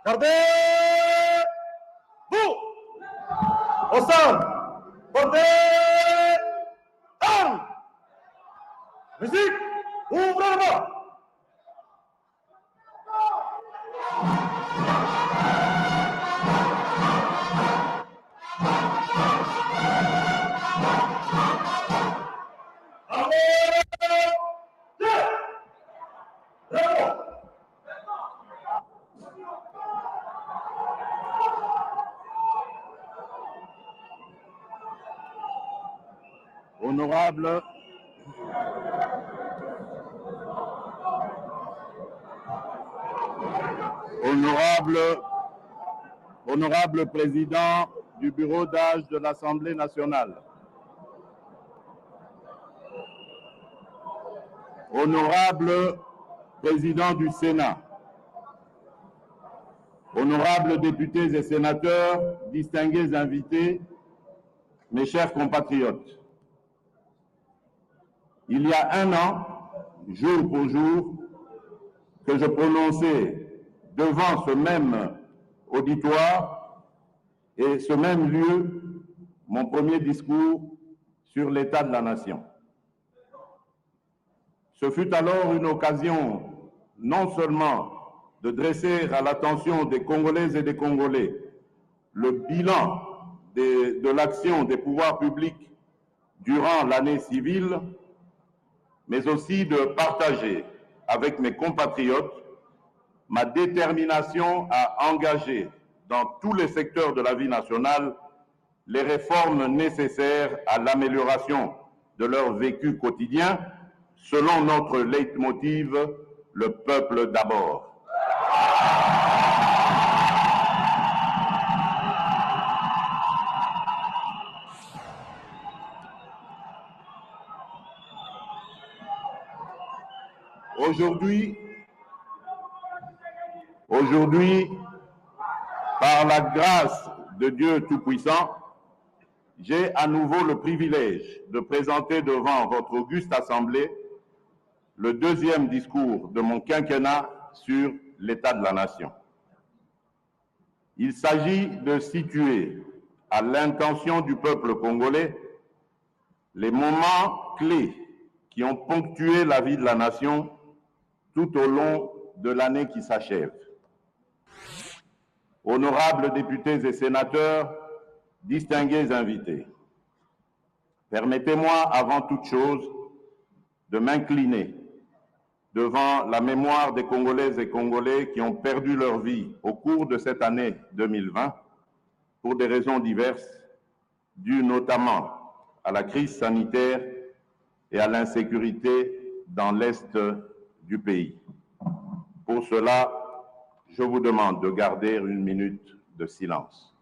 Gardez-vous. Au centre. Portez armes. Musique. Ouvrez le bas. Honorable président du bureau d'âge de l'Assemblée nationale, honorable président du Sénat, honorables députés et sénateurs, distingués invités, mes chers compatriotes, il y a un an, jour pour jour, que je prononçais devant ce même auditoire et ce même lieu mon premier discours sur l'état de la nation. Ce fut alors une occasion non seulement de dresser à l'attention des Congolaises et des Congolais le bilan de l'action des pouvoirs publics durant l'année civile, mais aussi de partager avec mes compatriotes ma détermination à engager dans tous les secteurs de la vie nationale les réformes nécessaires à l'amélioration de leur vécu quotidien, selon notre leitmotiv, le peuple d'abord. Aujourd'hui, par la grâce de Dieu Tout-Puissant, j'ai à nouveau le privilège de présenter devant votre auguste Assemblée le deuxième discours de mon quinquennat sur l'état de la nation. Il s'agit de situer à l'intention du peuple congolais les moments clés qui ont ponctué la vie de la nation tout au long de l'année qui s'achève. Honorables députés et sénateurs, distingués invités, permettez-moi avant toute chose de m'incliner devant la mémoire des Congolaises et Congolais qui ont perdu leur vie au cours de cette année 2020 pour des raisons diverses, dues notamment à la crise sanitaire et à l'insécurité dans l'Est du pays. Pour cela, je vous demande de garder une minute de silence.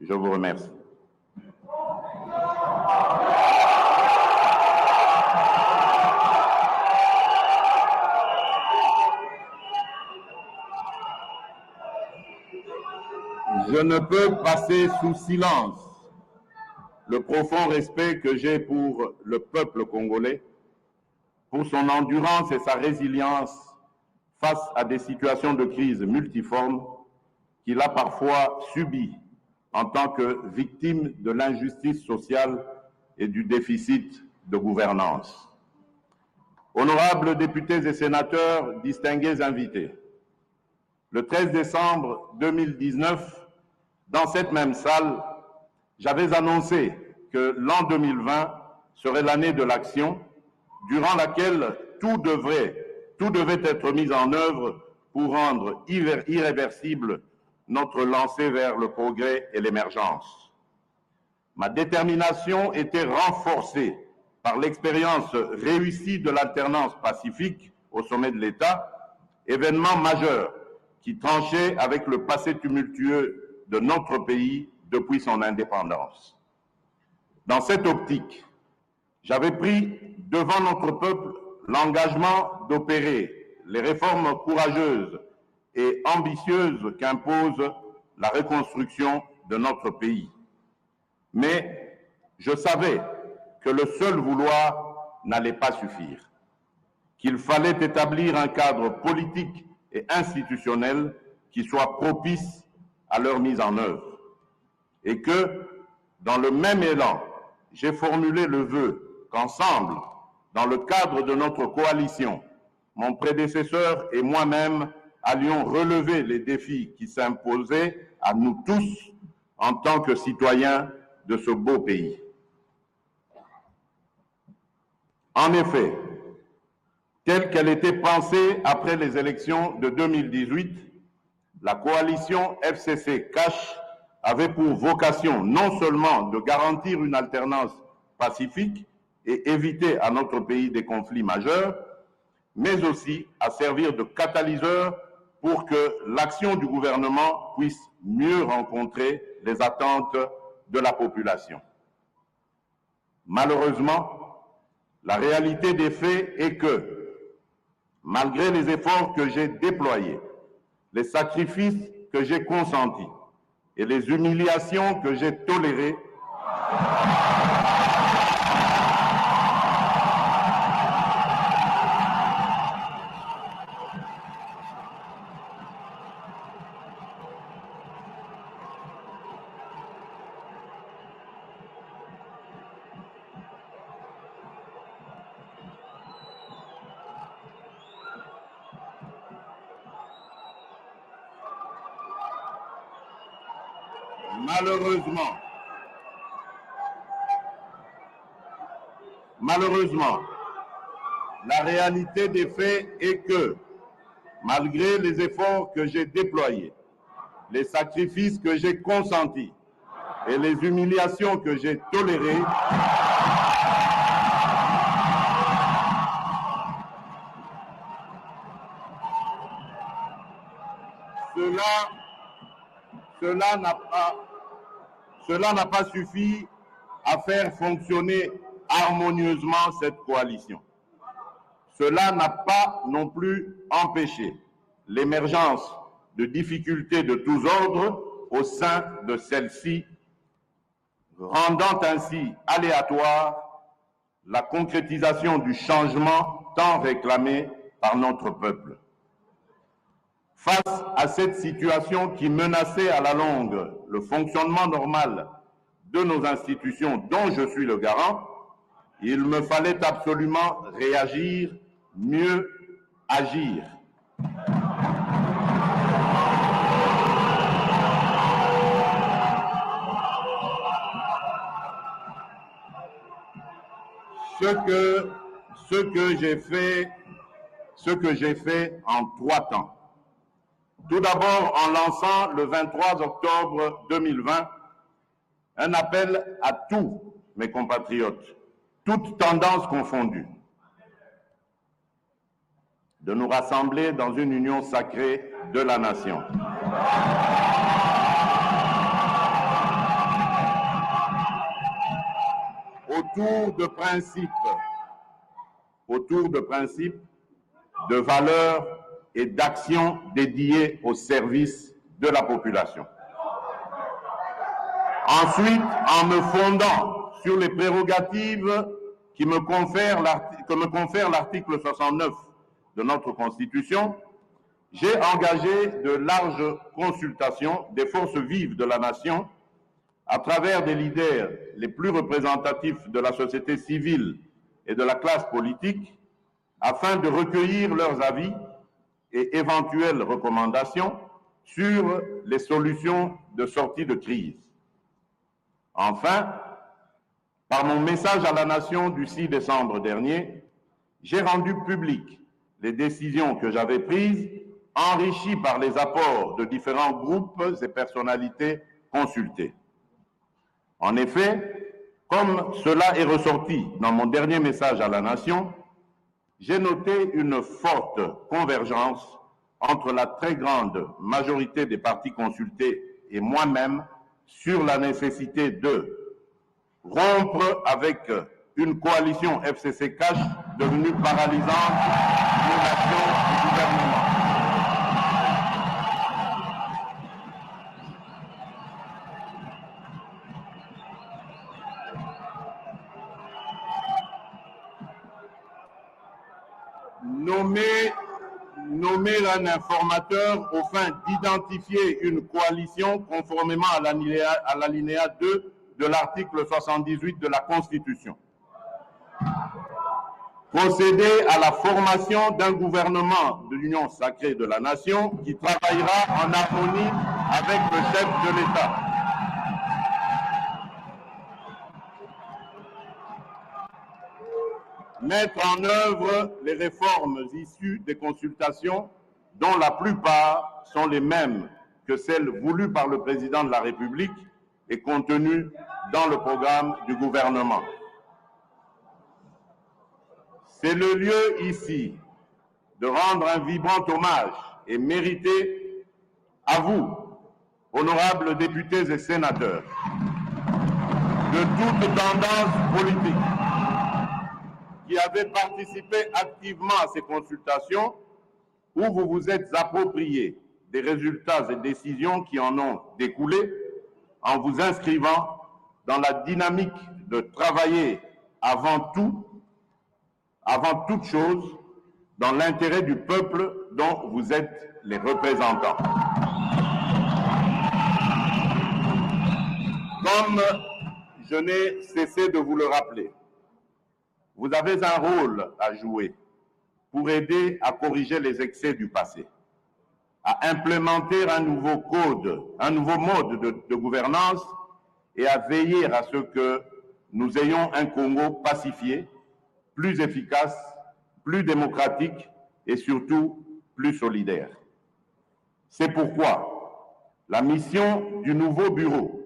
Je vous remercie. Je ne peux passer sous silence le profond respect que j'ai pour le peuple congolais, pour son endurance et sa résilience face à des situations de crise multiformes qu'il a parfois subies en tant que victime de l'injustice sociale et du déficit de gouvernance. Honorables députés et sénateurs, distingués invités, le 13 décembre 2019, dans cette même salle, j'avais annoncé que l'an 2020 serait l'année de l'action, durant laquelle tout devait être mis en œuvre pour rendre irréversible notre lancée vers le progrès et l'émergence. Ma détermination était renforcée par l'expérience réussie de l'alternance pacifique au sommet de l'État, événement majeur qui tranchait avec le passé tumultueux de notre pays depuis son indépendance. Dans cette optique, j'avais pris devant notre peuple l'engagement d'opérer les réformes courageuses et ambitieuses qu'impose la reconstruction de notre pays. Mais je savais que le seul vouloir n'allait pas suffire, qu'il fallait établir un cadre politique et institutionnel qui soit propice à leur mise en œuvre. Et que, dans le même élan, j'ai formulé le vœu qu'ensemble, dans le cadre de notre coalition, mon prédécesseur et moi-même allions relever les défis qui s'imposaient à nous tous en tant que citoyens de ce beau pays. En effet, telle qu'elle était pensée après les élections de 2018, la coalition FCC-CACH avait pour vocation non seulement de garantir une alternance pacifique et éviter à notre pays des conflits majeurs, mais aussi à servir de catalyseur pour que l'action du gouvernement puisse mieux rencontrer les attentes de la population. Malheureusement, la réalité des faits est que, malgré les efforts que j'ai déployés, les sacrifices que j'ai consentis et les humiliations que j'ai tolérées, malheureusement, la réalité des faits est que, malgré les efforts que j'ai déployés, les sacrifices que j'ai consentis et les humiliations que j'ai tolérées, cela n'a pas suffi à faire fonctionner harmonieusement cette coalition. Cela n'a pas non plus empêché l'émergence de difficultés de tous ordres au sein de celle-ci, rendant ainsi aléatoire la concrétisation du changement tant réclamé par notre peuple. Face à cette situation qui menaçait à la longue le fonctionnement normal de nos institutions dont je suis le garant, il me fallait absolument réagir, mieux agir. Ce que j'ai fait en 3 temps. Tout d'abord, en lançant le 23 octobre 2020 un appel à tous mes compatriotes, toutes tendances confondues, de nous rassembler dans une union sacrée de la nation. Autour de principes, de valeurs et d'actions dédiées au service de la population. Ensuite, en me fondant sur les prérogatives que me confère l'article 69 de notre Constitution, j'ai engagé de larges consultations des forces vives de la nation à travers des leaders les plus représentatifs de la société civile et de la classe politique afin de recueillir leurs avis et éventuelles recommandations sur les solutions de sortie de crise. Enfin, par mon message à la nation du 6 décembre dernier, j'ai rendu publiques les décisions que j'avais prises, enrichies par les apports de différents groupes et personnalités consultées. En effet, comme cela est ressorti dans mon dernier message à la nation, j'ai noté une forte convergence entre la très grande majorité des partis consultés et moi-même sur la nécessité de rompre avec une coalition FCC-CACH devenue paralysante pour l'action du gouvernement. nommer un informateur aux fins d'identifier une coalition conformément à l'alinéa 2 de l'article 78 de la Constitution. Procéder à la formation d'un gouvernement de l'Union sacrée de la nation qui travaillera en harmonie avec le chef de l'État. Mettre en œuvre les réformes issues des consultations, dont la plupart sont les mêmes que celles voulues par le président de la République et contenues dans le programme du gouvernement. C'est le lieu ici de rendre un vibrant hommage et mérité à vous, honorables députés et sénateurs, de toute tendance politique, qui avez participé activement à ces consultations, où vous vous êtes approprié des résultats et décisions qui en ont découlé, en vous inscrivant dans la dynamique de travailler avant toute chose, dans l'intérêt du peuple dont vous êtes les représentants. Comme je n'ai cessé de vous le rappeler, vous avez un rôle à jouer pour aider à corriger les excès du passé, à implémenter un nouveau code, un nouveau mode de gouvernance et à veiller à ce que nous ayons un Congo pacifié, plus efficace, plus démocratique et surtout plus solidaire. C'est pourquoi la mission du nouveau bureau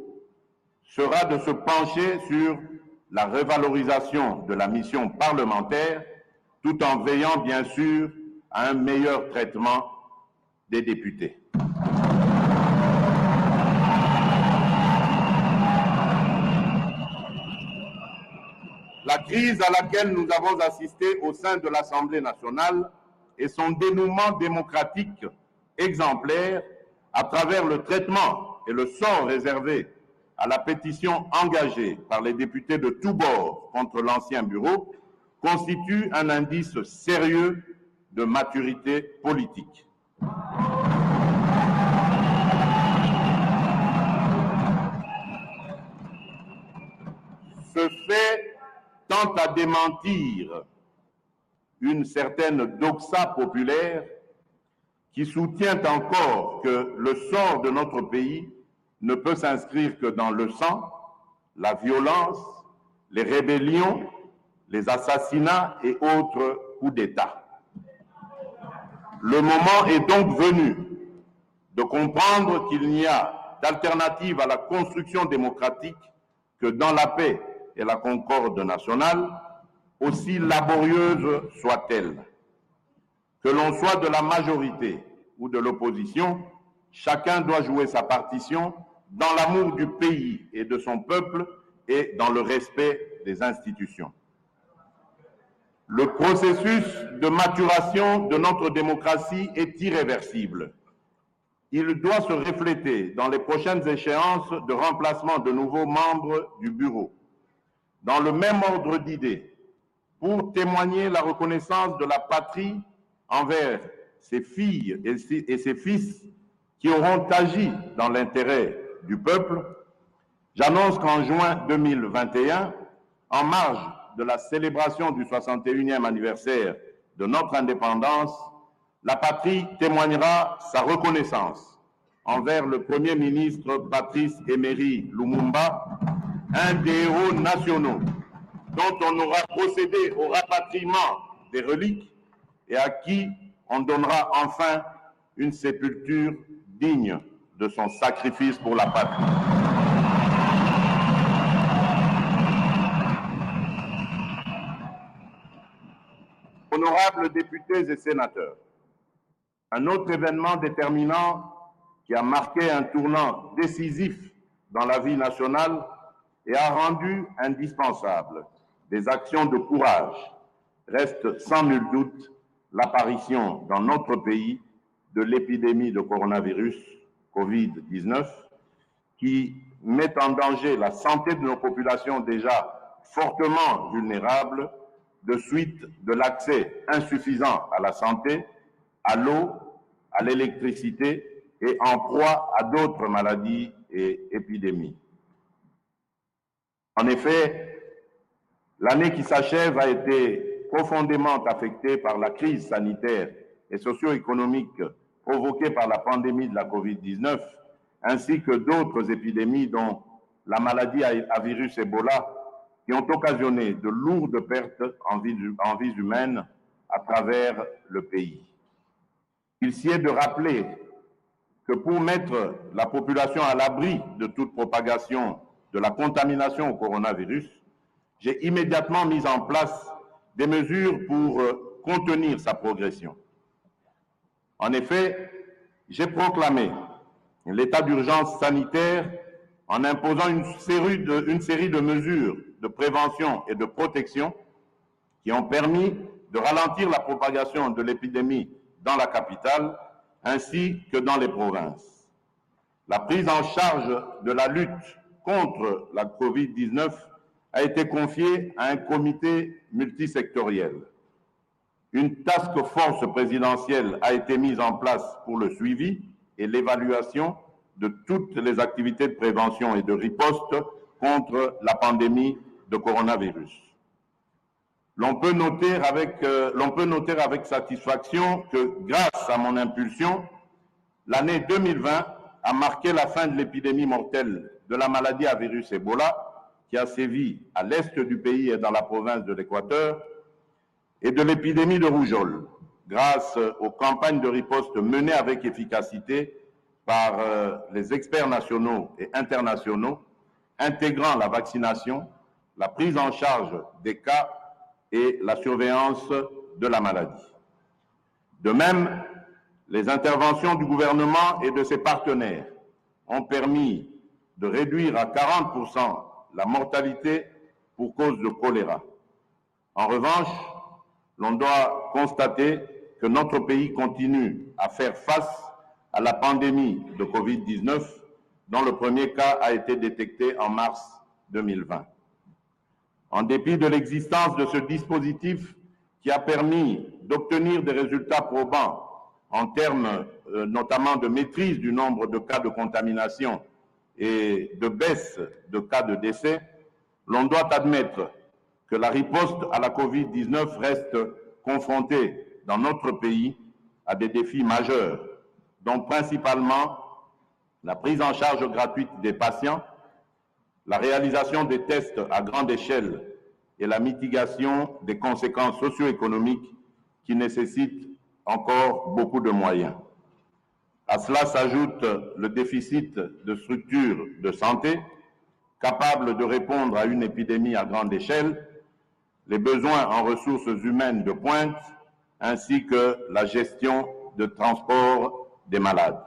sera de se pencher sur la revalorisation de la mission parlementaire, tout en veillant bien sûr à un meilleur traitement des députés. La crise à laquelle nous avons assisté au sein de l'Assemblée nationale et son dénouement démocratique exemplaire à travers le traitement et le sort réservé à la pétition engagée par les députés de tous bords contre l'ancien bureau constitue un indice sérieux de maturité politique. Ce fait tend à démentir une certaine doxa populaire qui soutient encore que le sort de notre pays ne peut s'inscrire que dans le sang, la violence, les rébellions, les assassinats et autres coups d'État. Le moment est donc venu de comprendre qu'il n'y a d'alternative à la construction démocratique que dans la paix et la concorde nationale, aussi laborieuse soit-elle. Que l'on soit de la majorité ou de l'opposition, chacun doit jouer sa partition dans l'amour du pays et de son peuple et dans le respect des institutions. Le processus de maturation de notre démocratie est irréversible. Il doit se refléter dans les prochaines échéances de remplacement de nouveaux membres du bureau. Dans le même ordre d'idées, pour témoigner la reconnaissance de la patrie envers ses filles et ses fils qui auront agi dans l'intérêt du peuple, j'annonce qu'en juin 2021, en marge de la célébration du 61e anniversaire de notre indépendance, la patrie témoignera sa reconnaissance envers le Premier ministre Patrice Emery Lumumba, un des héros nationaux dont on aura procédé au rapatriement des reliques et à qui on donnera enfin une sépulture digne de son sacrifice pour la patrie. Honorables députés et sénateurs, un autre événement déterminant qui a marqué un tournant décisif dans la vie nationale et a rendu indispensable des actions de courage reste sans nul doute l'apparition dans notre pays de l'épidémie de coronavirus Covid-19 qui met en danger la santé de nos populations déjà fortement vulnérables de suite de l'accès insuffisant à la santé, à l'eau, à l'électricité et en proie à d'autres maladies et épidémies. En effet, l'année qui s'achève a été profondément affectée par la crise sanitaire et socio-économique provoquée par la pandémie de la COVID-19, ainsi que d'autres épidémies dont la maladie à virus Ebola, qui ont occasionné de lourdes pertes en vies humaines à travers le pays. Il s'y est de rappeler que pour mettre la population à l'abri de toute propagation de la contamination au coronavirus, j'ai immédiatement mis en place des mesures pour contenir sa progression. En effet, j'ai proclamé l'état d'urgence sanitaire en imposant une série de mesures de prévention et de protection qui ont permis de ralentir la propagation de l'épidémie dans la capitale ainsi que dans les provinces. La prise en charge de la lutte contre la COVID-19 a été confiée à un comité multisectoriel. Une task force présidentielle a été mise en place pour le suivi et l'évaluation de toutes les activités de prévention et de riposte contre la pandémie de coronavirus. L'on peut noter avec satisfaction que grâce à mon impulsion, l'année 2020 a marqué la fin de l'épidémie mortelle de la maladie à virus Ebola qui a sévi à l'est du pays et dans la province de l'Équateur et de l'épidémie de rougeole grâce aux campagnes de riposte menées avec efficacité par les experts nationaux et internationaux, intégrant la vaccination, la prise en charge des cas et la surveillance de la maladie. De même, les interventions du gouvernement et de ses partenaires ont permis de réduire à 40% la mortalité pour cause de choléra. En revanche, l'on doit constater que notre pays continue à faire face à la pandémie de COVID-19, dont le premier cas a été détecté en mars 2020. En dépit de l'existence de ce dispositif qui a permis d'obtenir des résultats probants en termes notamment de maîtrise du nombre de cas de contamination et de baisse de cas de décès, l'on doit admettre que la riposte à la COVID-19 reste confrontée dans notre pays à des défis majeurs, dont principalement la prise en charge gratuite des patients, la réalisation des tests à grande échelle et la mitigation des conséquences socio-économiques qui nécessitent encore beaucoup de moyens. À cela s'ajoute le déficit de structures de santé capables de répondre à une épidémie à grande échelle, les besoins en ressources humaines de pointe, ainsi que la gestion de transport des malades.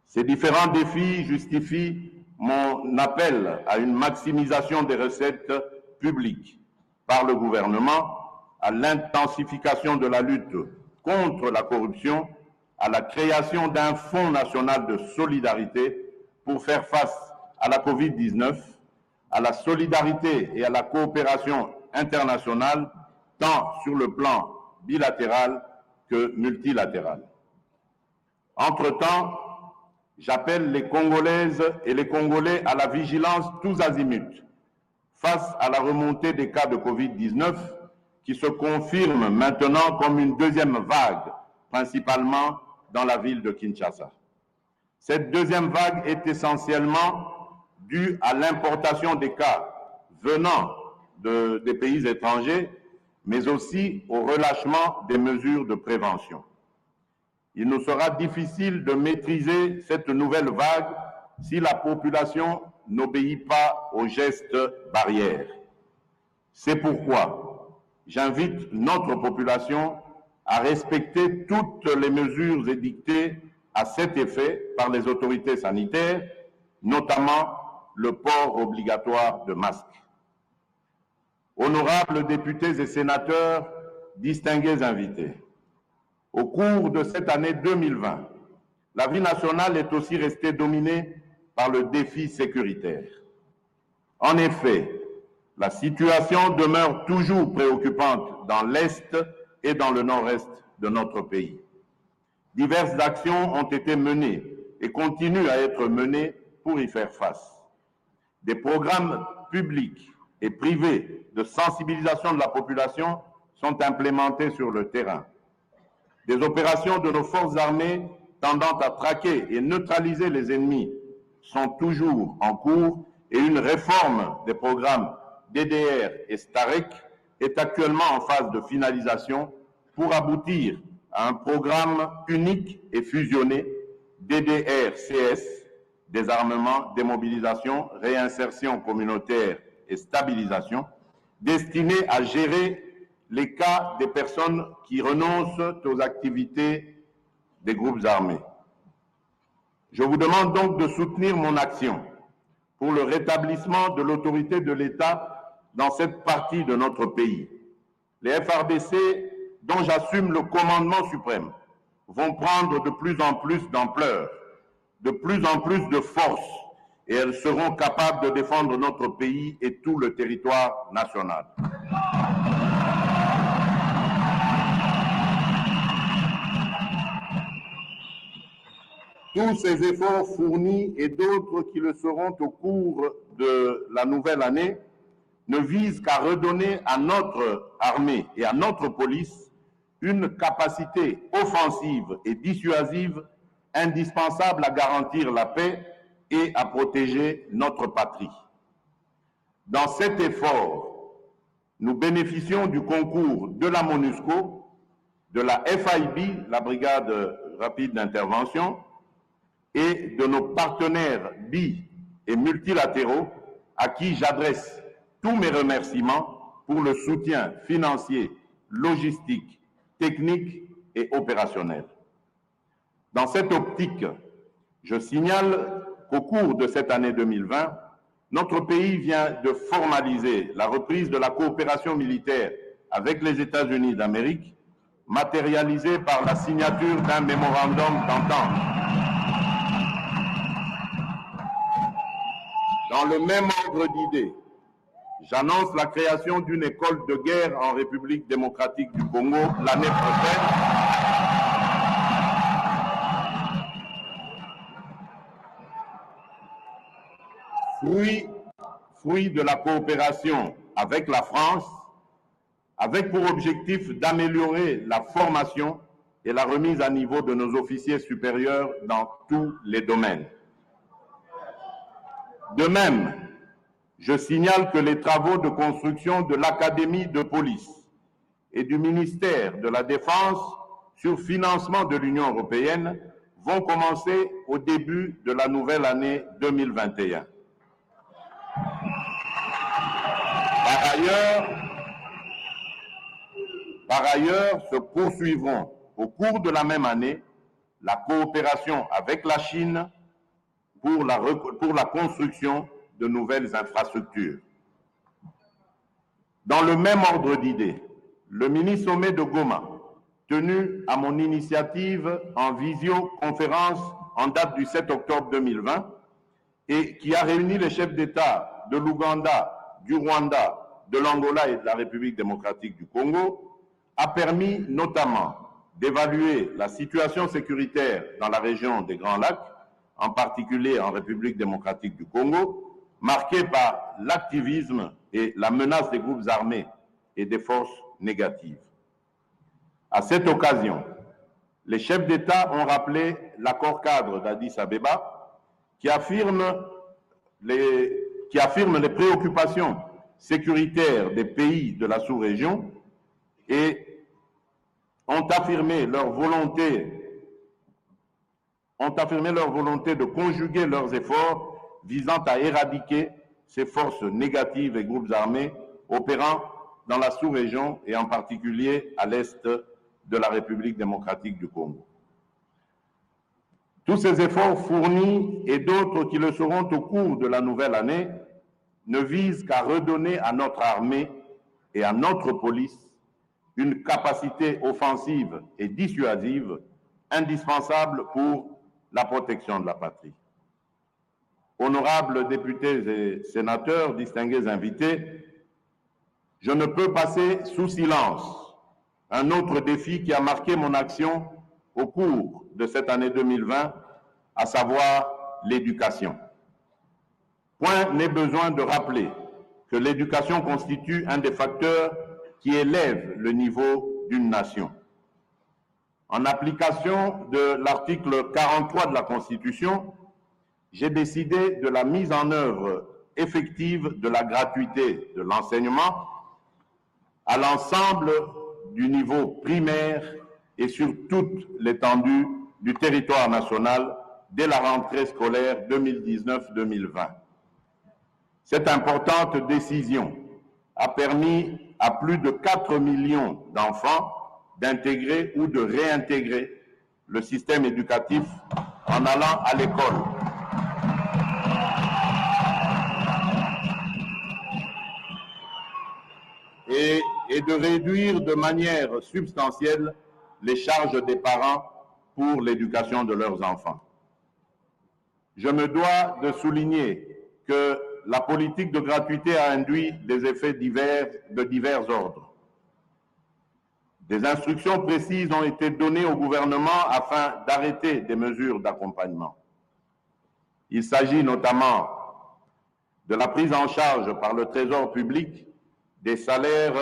Ces différents défis justifient mon appel à une maximisation des recettes publiques par le gouvernement, à l'intensification de la lutte contre la corruption, à la création d'un fonds national de solidarité pour faire face à la COVID-19, à la solidarité et à la coopération internationale, tant sur le plan bilatéral que multilatéral. Entre-temps, j'appelle les Congolaises et les Congolais à la vigilance tous azimuts face à la remontée des cas de Covid-19 qui se confirme maintenant comme une deuxième vague, principalement dans la ville de Kinshasa. Cette deuxième vague est essentiellement due à l'importation des cas venant des pays étrangers, mais aussi au relâchement des mesures de prévention. Il nous sera difficile de maîtriser cette nouvelle vague si la population n'obéit pas aux gestes barrières. C'est pourquoi j'invite notre population à respecter toutes les mesures édictées à cet effet par les autorités sanitaires, notamment le port obligatoire de masques. Honorables députés et sénateurs, distingués invités, au cours de cette année 2020, la vie nationale est aussi restée dominée par le défi sécuritaire. En effet, La situation demeure toujours préoccupante dans l'Est et dans le Nord-Est de notre pays. Diverses actions ont été menées et continuent à être menées pour y faire face. Des programmes publics et privés de sensibilisation de la population sont implémentés sur le terrain. Des opérations de nos forces armées tendant à traquer et neutraliser les ennemis sont toujours en cours et une réforme des programmes DDR et STAREC est actuellement en phase de finalisation pour aboutir à un programme unique et fusionné DDR-CS, désarmement, démobilisation, réinsertion communautaire et stabilisation, destiné à gérer les cas des personnes qui renoncent aux activités des groupes armés. Je vous demande donc de soutenir mon action pour le rétablissement de l'autorité de l'État dans cette partie de notre pays. Les FARDC, dont j'assume le commandement suprême, vont prendre de plus en plus d'ampleur, de plus en plus de force, et elles seront capables de défendre notre pays et tout le territoire national. Tous ces efforts fournis et d'autres qui le seront au cours de la nouvelle année ne visent qu'à redonner à notre armée et à notre police une capacité offensive et dissuasive indispensable à garantir la paix et à protéger notre patrie. Dans cet effort, nous bénéficions du concours de la MONUSCO, de la FIB, la Brigade rapide d'intervention, et de nos partenaires bi- et multilatéraux à qui j'adresse tous mes remerciements pour le soutien financier, logistique, technique et opérationnel. Dans cette optique, je signale qu'au cours de cette année 2020, notre pays vient de formaliser la reprise de la coopération militaire avec les États-Unis d'Amérique, matérialisée par la signature d'un mémorandum d'entente. Dans le même ordre d'idées, j'annonce la création d'une école de guerre en République démocratique du Congo l'année prochaine. Fruit de la coopération avec la France, avec pour objectif d'améliorer la formation et la remise à niveau de nos officiers supérieurs dans tous les domaines. De même, je signale que les travaux de construction de l'Académie de police et du ministère de la Défense sur financement de l'Union européenne vont commencer au début de la nouvelle année 2021. Par ailleurs, se poursuivront au cours de la même année la coopération avec la Chine pour la construction de nouvelles infrastructures. Dans le même ordre d'idées, le mini-sommet de Goma, tenu à mon initiative en visioconférence en date du 7 octobre 2020 et qui a réuni les chefs d'État de l'Ouganda, du Rwanda, de l'Angola et de la République démocratique du Congo, a permis notamment d'évaluer la situation sécuritaire dans la région des Grands Lacs, en particulier en République démocratique du Congo, marquée par l'activisme et la menace des groupes armés et des forces négatives. À cette occasion, les chefs d'État ont rappelé l'accord cadre d'Addis Abeba qui affirme les préoccupations sécuritaires des pays de la sous-région et ont affirmé leur volonté de conjuguer leurs efforts visant à éradiquer ces forces négatives et groupes armés opérant dans la sous-région et en particulier à l'est de la République démocratique du Congo. Tous ces efforts fournis et d'autres qui le seront au cours de la nouvelle année ne visent qu'à redonner à notre armée et à notre police une capacité offensive et dissuasive indispensable pour la protection de la patrie. Honorables députés et sénateurs, distingués invités, Je ne peux passer sous silence un autre défi qui a marqué mon action au cours de cette année 2020, à savoir l'éducation. Point n'est besoin de rappeler que l'éducation constitue un des facteurs qui élève le niveau d'une nation. En application de l'article 43 de la Constitution, j'ai décidé de la mise en œuvre effective de la gratuité de l'enseignement à l'ensemble du niveau primaire et sur toute l'étendue du territoire national dès la rentrée scolaire 2019-2020. Cette importante décision a permis à plus de 4 millions d'enfants d'intégrer ou de réintégrer le système éducatif en allant à l'école. Et de réduire de manière substantielle les charges des parents pour l'éducation de leurs enfants. Je me dois de souligner que la politique de gratuité a induit des effets de divers ordres. Des instructions précises ont été données au gouvernement afin d'arrêter des mesures d'accompagnement. Il s'agit notamment de la prise en charge par le Trésor public des salaires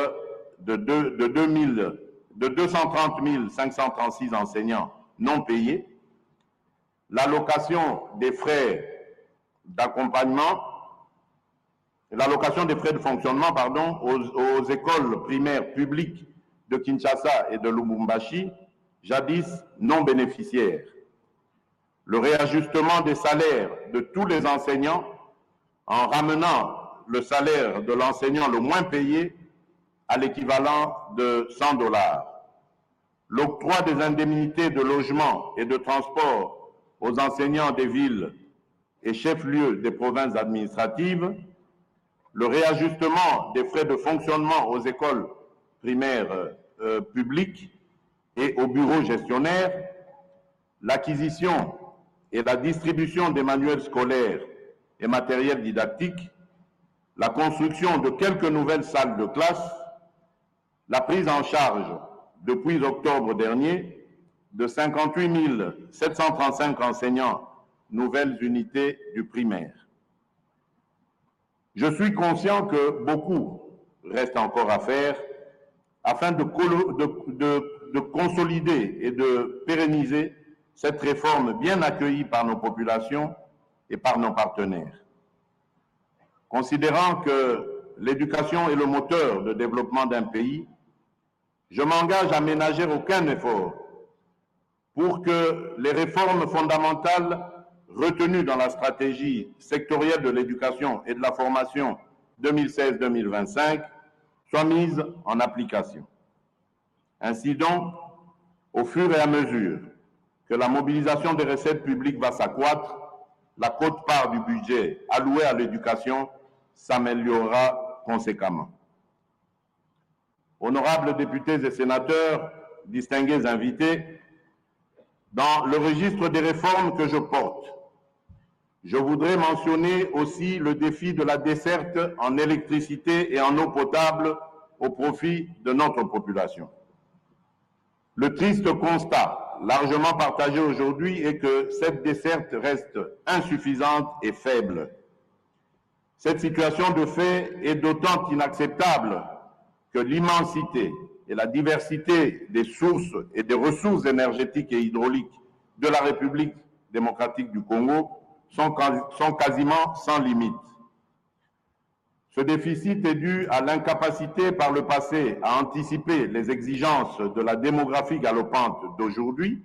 de 230 536 enseignants non payés, l'allocation des frais d'accompagnement, l'allocation des frais de fonctionnement, aux écoles primaires publiques de Kinshasa et de Lubumbashi, jadis non bénéficiaires. Le réajustement des salaires de tous les enseignants en ramenant le salaire de l'enseignant le moins payé à l'équivalent de $100. L'octroi des indemnités de logement et de transport aux enseignants des villes et chefs-lieux des provinces administratives, le réajustement des frais de fonctionnement aux écoles primaires publiques et aux bureaux gestionnaires, l'acquisition et la distribution des manuels scolaires et matériels didactiques, la construction de quelques nouvelles salles de classe, la prise en charge depuis octobre dernier de 58 735 enseignants, nouvelles unités du primaire. Je suis conscient que beaucoup reste encore à faire afin de consolider et de pérenniser cette réforme bien accueillie par nos populations et par nos partenaires. Considérant que l'éducation est le moteur de développement d'un pays, je m'engage à ménager aucun effort pour que les réformes fondamentales retenues dans la stratégie sectorielle de l'éducation et de la formation 2016-2025 soient mises en application. Ainsi donc, au fur et à mesure que la mobilisation des recettes publiques va s'accroître, la quote-part du budget alloué à l'éducation s'améliorera conséquemment. Honorables députés et sénateurs, distingués invités, dans le registre des réformes que je porte, je voudrais mentionner aussi le défi de la desserte en électricité et en eau potable au profit de notre population. Le triste constat, largement partagé aujourd'hui, est que cette desserte reste insuffisante et faible. Cette situation de fait est d'autant inacceptable que l'immensité et la diversité des sources et des ressources énergétiques et hydrauliques de la République démocratique du Congo sont quasiment sans limite. Ce déficit est dû à l'incapacité par le passé à anticiper les exigences de la démographie galopante d'aujourd'hui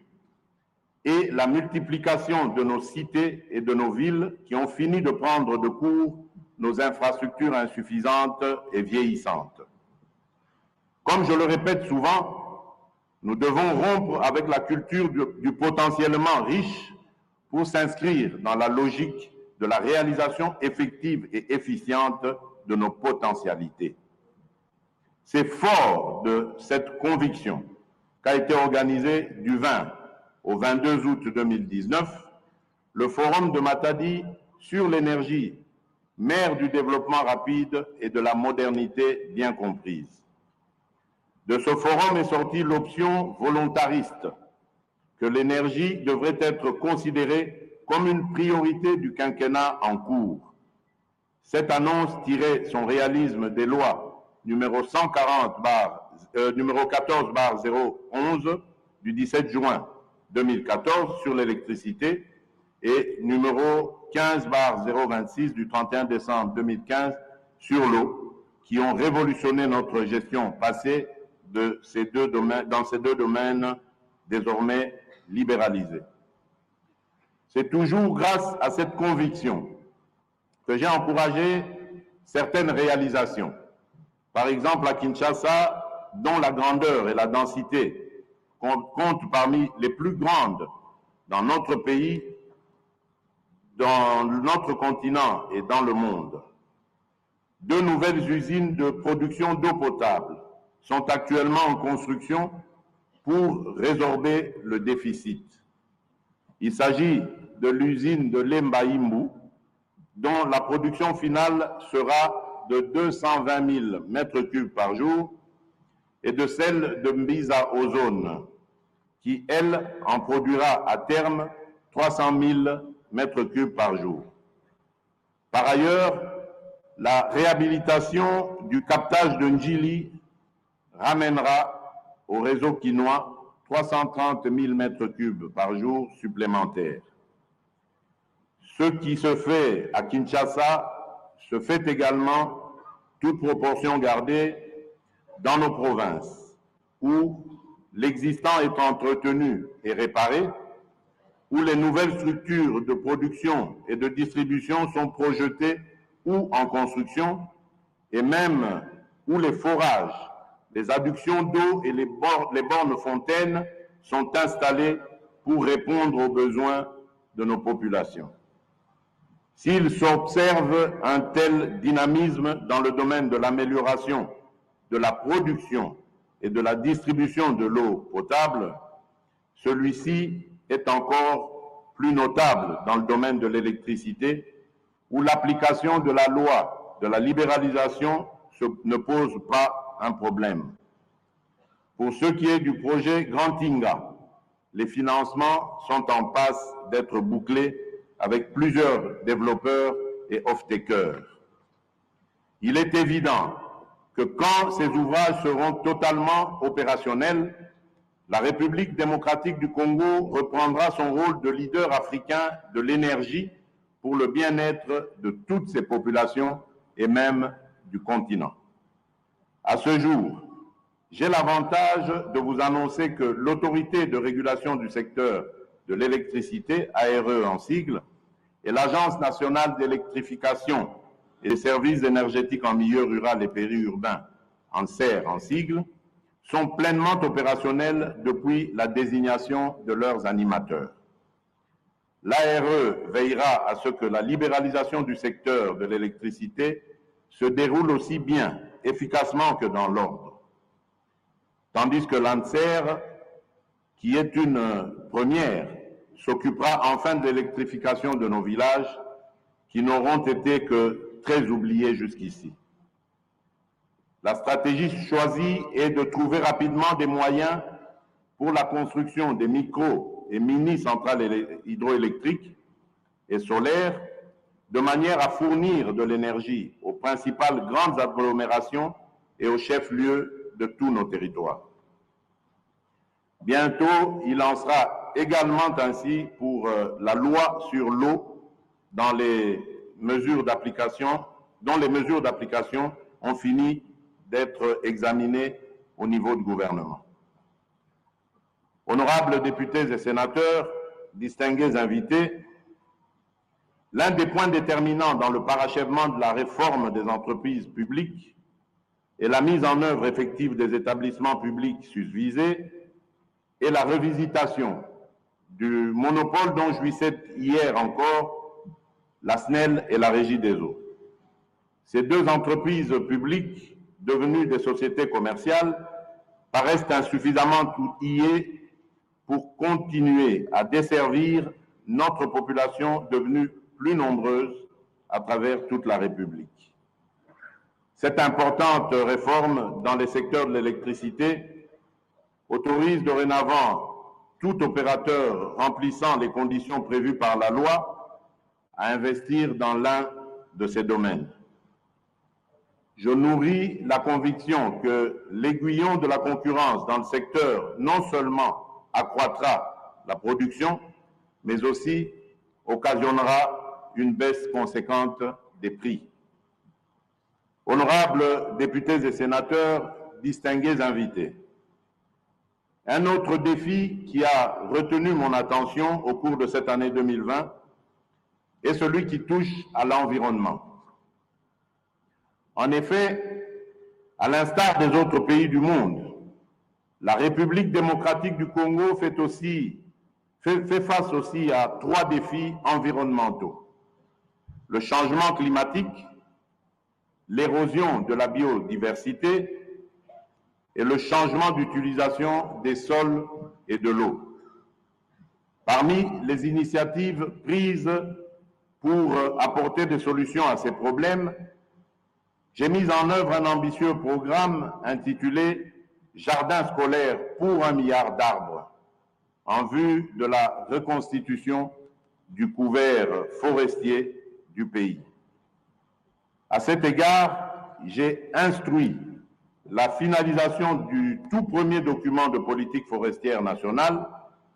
et la multiplication de nos cités et de nos villes qui ont fini de prendre de court nos infrastructures insuffisantes et vieillissantes. Comme je le répète souvent, nous devons rompre avec la culture du potentiellement riche pour s'inscrire dans la logique de la réalisation effective et efficiente de nos potentialités. C'est fort de cette conviction qu'a été organisé du 20 au 22 août 2019 le Forum de Matadi sur l'énergie mère du développement rapide et de la modernité bien comprise. De ce forum est sortie l'option volontariste que l'énergie devrait être considérée comme une priorité du quinquennat en cours. Cette annonce tirait son réalisme des lois numéro 14/011 du 17 juin 2014 sur l'électricité et numéro 15/026 du 31 décembre 2015 sur l'eau, qui ont révolutionné notre gestion passée dans ces deux domaines désormais libéralisés. C'est toujours grâce à cette conviction que j'ai encouragé certaines réalisations. Par exemple, à Kinshasa, dont la grandeur et la densité comptent parmi les plus grandes dans notre pays, dans notre continent et dans le monde. 2 nouvelles usines de production d'eau potable sont actuellement en construction pour résorber le déficit. Il s'agit de l'usine de Lembaïmbou, dont la production finale sera de 220 000 mètres cubes par jour, et de celle de Mbiza Ozone, qui, elle, en produira à terme 300 000 mètres cubes par jour. Par ailleurs, la réhabilitation du captage de Njili ramènera au réseau quinois 330 000 mètres cubes par jour supplémentaires. Ce qui se fait à Kinshasa se fait également, toute proportion gardée, dans nos provinces, où l'existant est entretenu et réparé, où les nouvelles structures de production et de distribution sont projetées ou en construction, et même où les forages, les adductions d'eau et les bornes fontaines sont installées pour répondre aux besoins de nos populations. S'il s'observe un tel dynamisme dans le domaine de l'amélioration de la production et de la distribution de l'eau potable, celui-ci est encore plus notable dans le domaine de l'électricité, où l'application de la loi de la libéralisation ne pose pas un problème. Pour ce qui est du projet Grand Inga, les financements sont en passe d'être bouclés avec plusieurs développeurs et off-takers. Il est évident que quand ces ouvrages seront totalement opérationnels, la République démocratique du Congo reprendra son rôle de leader africain de l'énergie pour le bien-être de toutes ses populations et même du continent. À ce jour, j'ai l'avantage de vous annoncer que l'Autorité de régulation du secteur de l'électricité, ARE en sigle, et l'Agence nationale d'électrification et des services énergétiques en milieu rural et périurbain, ANSER en sigle, sont pleinement opérationnels depuis la désignation de leurs animateurs. L'ARE veillera à ce que la libéralisation du secteur de l'électricité se déroule aussi bien, efficacement que dans l'ordre. Tandis que l'ANSER, qui est une première, s'occupera enfin de l'électrification de nos villages qui n'auront été que très oubliés jusqu'ici. La stratégie choisie est de trouver rapidement des moyens pour la construction des micro- et mini-centrales hydroélectriques et solaires, de manière à fournir de l'énergie aux principales grandes agglomérations et aux chefs-lieux de tous nos territoires. Bientôt, il en sera également ainsi pour la loi sur l'eau dont les mesures d'application ont fini d'être examinées au niveau du gouvernement. Honorables députés et sénateurs, distingués invités, l'un des points déterminants dans le parachèvement de la réforme des entreprises publiques et la mise en œuvre effective des établissements publics susvisés est la revisitation du monopole dont jouissaient hier encore la SNEL et la Régie des eaux. Ces deux entreprises publiques, devenues des sociétés commerciales, paraissent insuffisamment outillées pour continuer à desservir notre population devenue plus nombreuse à travers toute la République. Cette importante réforme dans les secteurs de l'électricité autorise dorénavant tout opérateur remplissant les conditions prévues par la loi à investir dans l'un de ces domaines. Je nourris la conviction que l'aiguillon de la concurrence dans le secteur non seulement accroîtra la production, mais aussi occasionnera une baisse conséquente des prix. Honorables députés et sénateurs, distingués invités, un autre défi qui a retenu mon attention au cours de cette année 2020 est celui qui touche à l'environnement. En effet, à l'instar des autres pays du monde, la République démocratique du Congo fait face aussi à 3 défis environnementaux. Le changement climatique, l'érosion de la biodiversité et le changement d'utilisation des sols et de l'eau. Parmi les initiatives prises pour apporter des solutions à ces problèmes, j'ai mis en œuvre un ambitieux programme intitulé « Jardin scolaire pour 1 milliard d'arbres » en vue de la reconstitution du couvert forestier du pays. À cet égard, j'ai instruit la finalisation du tout premier document de politique forestière nationale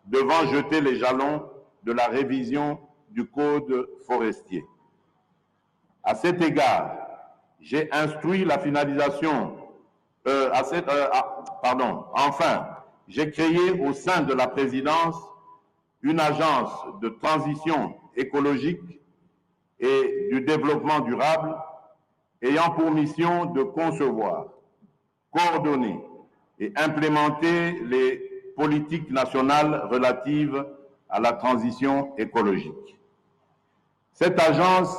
devant jeter les jalons de la révision du Code forestier. À cet égard, j'ai instruit la finalisation, enfin, j'ai créé au sein de la présidence une agence de transition écologique et du développement durable ayant pour mission de concevoir, coordonner et implémenter les politiques nationales relatives à la transition écologique. Cette agence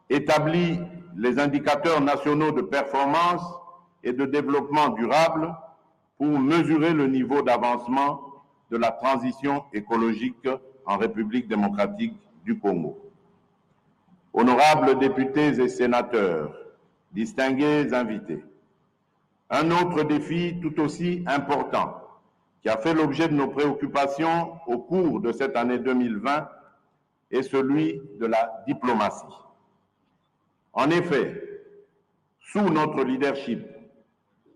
établit les indicateurs nationaux de performance et de développement durable pour mesurer le niveau d'avancement de la transition écologique en République démocratique du Congo. Honorables députés et sénateurs, distingués invités, un autre défi tout aussi important qui a fait l'objet de nos préoccupations au cours de cette année 2020 est celui de la diplomatie. En effet, sous notre leadership,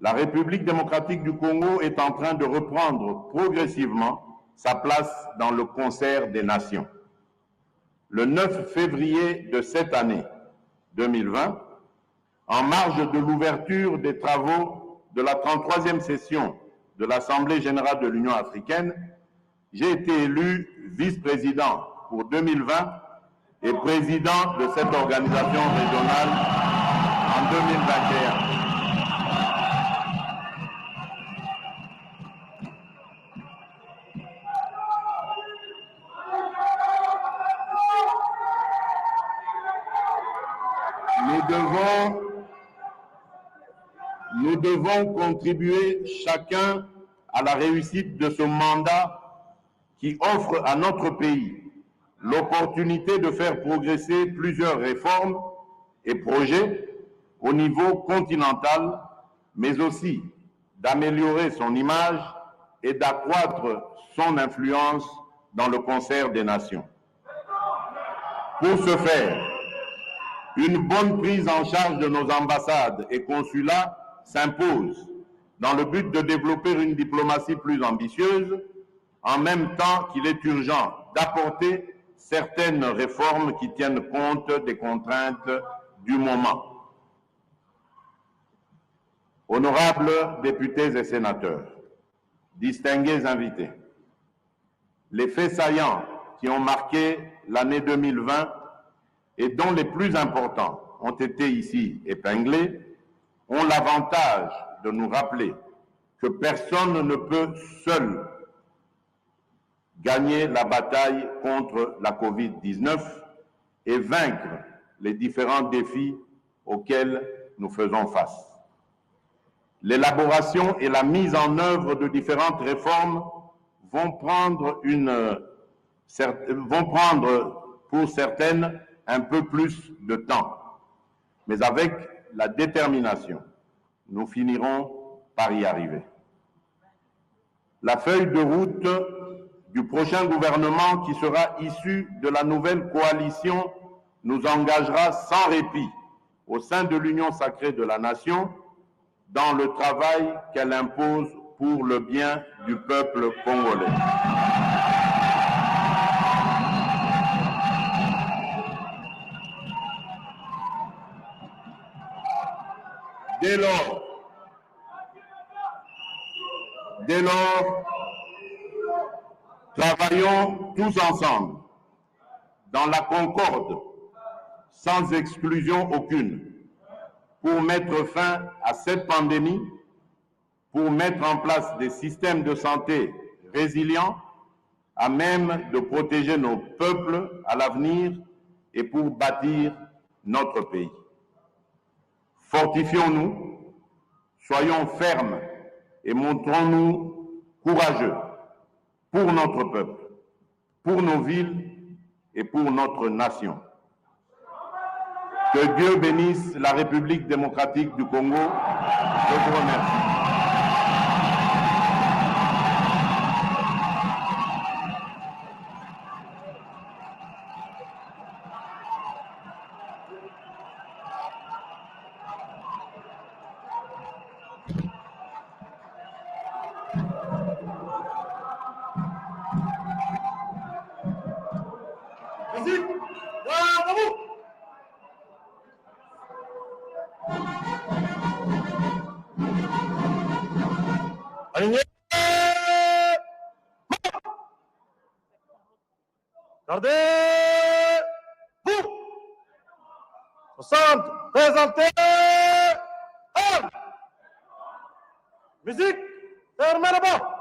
la République démocratique du Congo est en train de reprendre progressivement sa place dans le concert des nations. Le 9 février de cette année 2020, en marge de l'ouverture des travaux de la 33e session de l'Assemblée générale de l'Union africaine, j'ai été élu vice-président pour 2020 et président de cette organisation régionale en 2021. Nous devons contribuer chacun à la réussite de ce mandat qui offre à notre pays l'opportunité de faire progresser plusieurs réformes et projets au niveau continental, mais aussi d'améliorer son image et d'accroître son influence dans le concert des nations. Pour ce faire, une bonne prise en charge de nos ambassades et consulats s'impose dans le but de développer une diplomatie plus ambitieuse, en même temps qu'il est urgent d'apporter certaines réformes qui tiennent compte des contraintes du moment. Honorables députés et sénateurs, distingués invités, les faits saillants qui ont marqué l'année 2020 et dont les plus importants ont été ici épinglés ont l'avantage de nous rappeler que personne ne peut seul gagner la bataille contre la Covid-19 et vaincre les différents défis auxquels nous faisons face. L'élaboration et la mise en œuvre de différentes réformes vont prendre pour certaines un peu plus de temps. Mais avec la détermination, nous finirons par y arriver. La feuille de route du prochain gouvernement qui sera issu de la nouvelle coalition nous engagera sans répit au sein de l'Union sacrée de la nation dans le travail qu'elle impose pour le bien du peuple congolais. Dès lors, travaillons tous ensemble, dans la concorde, sans exclusion aucune, pour mettre fin à cette pandémie, pour mettre en place des systèmes de santé résilients, à même de protéger nos peuples à l'avenir et pour bâtir notre pays. Fortifions-nous, soyons fermes et montrons-nous courageux pour notre peuple, pour nos villes et pour notre nation. Que Dieu bénisse la République démocratique du Congo. Je vous remercie. Musique, bravo! Aligné! Gardez! Vous! Au centre, présentez! Armes! Musique, fermez la porte!